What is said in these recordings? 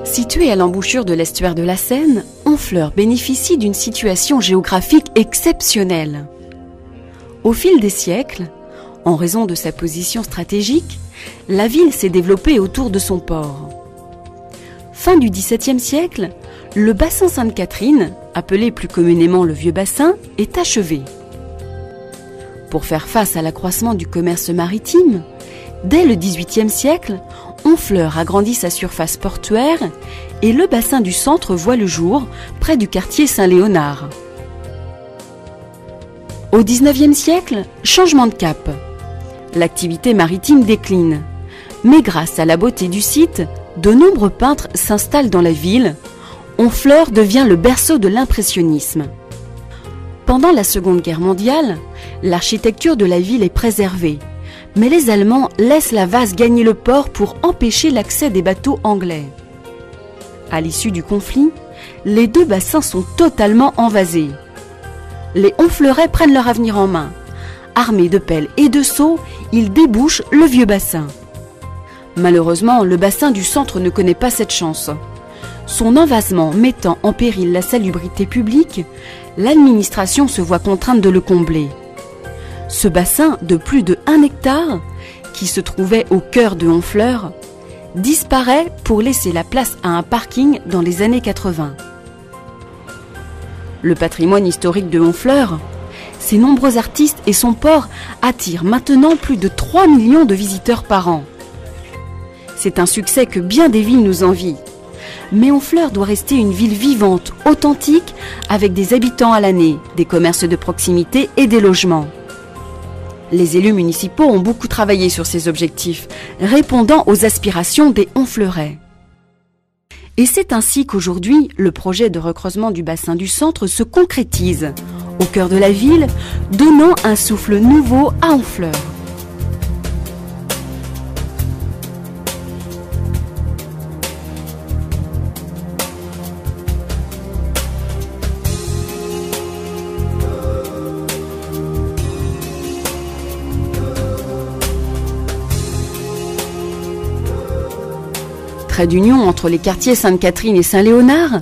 Située à l'embouchure de l'estuaire de la Seine, Honfleur bénéficie d'une situation géographique exceptionnelle. Au fil des siècles, en raison de sa position stratégique, la ville s'est développée autour de son port. Fin du XVIIe siècle, le bassin Sainte-Catherine, appelé plus communément le Vieux Bassin, est achevé. Pour faire face à l'accroissement du commerce maritime, dès le XVIIIe siècle, Honfleur agrandit sa surface portuaire et le bassin du centre voit le jour près du quartier Saint-Léonard. Au XIXe siècle, changement de cap. L'activité maritime décline, mais grâce à la beauté du site, de nombreux peintres s'installent dans la ville. Honfleur devient le berceau de l'impressionnisme. Pendant la Seconde Guerre mondiale, l'architecture de la ville est préservée, mais les Allemands laissent la Vase gagner le port pour empêcher l'accès des bateaux anglais. À l'issue du conflit, les deux bassins sont totalement envasés. Les Honfleurais prennent leur avenir en main. Armés de pelles et de seaux, ils débouchent le Vieux Bassin. Malheureusement, le bassin du centre ne connaît pas cette chance. Son envasement mettant en péril la salubrité publique, l'administration se voit contrainte de le combler. Ce bassin de plus de 1 hectare, qui se trouvait au cœur de Honfleur, disparaît pour laisser la place à un parking dans les années 80. Le patrimoine historique de Honfleur, ses nombreux artistes et son port attirent maintenant plus de 3 millions de visiteurs par an. C'est un succès que bien des villes nous envient. Mais Honfleur doit rester une ville vivante, authentique, avec des habitants à l'année, des commerces de proximité et des logements. Les élus municipaux ont beaucoup travaillé sur ces objectifs, répondant aux aspirations des Honfleurais. Et c'est ainsi qu'aujourd'hui, le projet de recreusement du bassin du centre se concrétise, au cœur de la ville, donnant un souffle nouveau à Honfleur. Trait d'union entre les quartiers Sainte-Catherine et Saint-Léonard,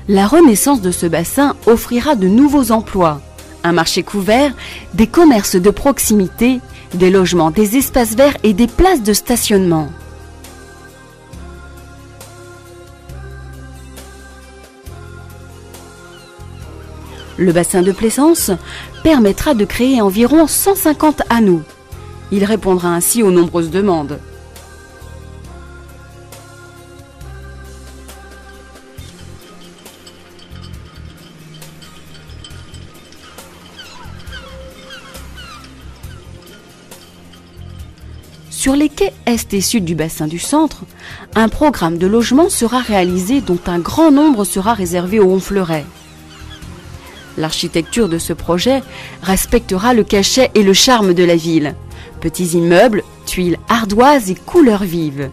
la renaissance de ce bassin offrira de nouveaux emplois, un marché couvert, des commerces de proximité, des logements, des espaces verts et des places de stationnement. Le bassin de plaisance permettra de créer environ 150 haneaux. Il répondra ainsi aux nombreuses demandes. Sur les quais est et sud du bassin du centre, un programme de logement sera réalisé dont un grand nombre sera réservé aux Honfleurais. L'architecture de ce projet respectera le cachet et le charme de la ville. Petits immeubles, tuiles ardoises et couleurs vives.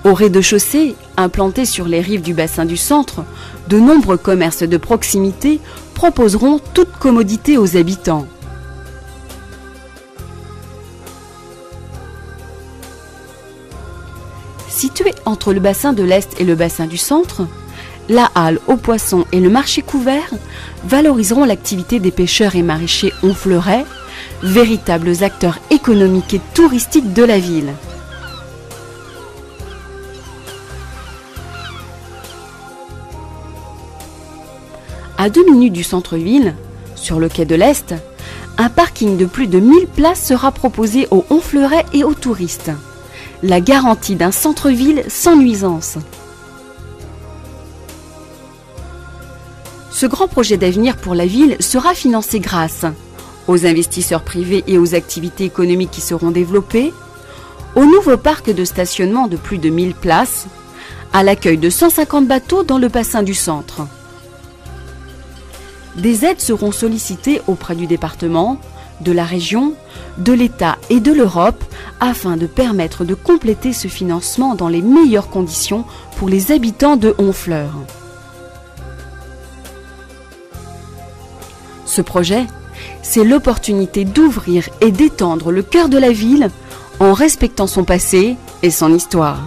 Au rez-de-chaussée, implanté sur les rives du bassin du centre, de nombreux commerces de proximité proposeront toute commodité aux habitants. Située entre le bassin de l'Est et le bassin du centre, la halle aux poissons et le marché couvert valoriseront l'activité des pêcheurs et maraîchers honfleurais, véritables acteurs économiques et touristiques de la ville. À 2 minutes du centre-ville, sur le quai de l'Est, un parking de plus de 1000 places sera proposé aux Honfleurais et aux touristes. La garantie d'un centre-ville sans nuisance. Ce grand projet d'avenir pour la ville sera financé grâce aux investisseurs privés et aux activités économiques qui seront développées, au nouveau parc de stationnement de plus de 1000 places, à l'accueil de 150 bateaux dans le bassin du centre. Des aides seront sollicitées auprès du département, de la région, de l'État et de l'Europe afin de permettre de compléter ce financement dans les meilleures conditions pour les habitants de Honfleur. Ce projet, c'est l'opportunité d'ouvrir et d'étendre le cœur de la ville en respectant son passé et son histoire.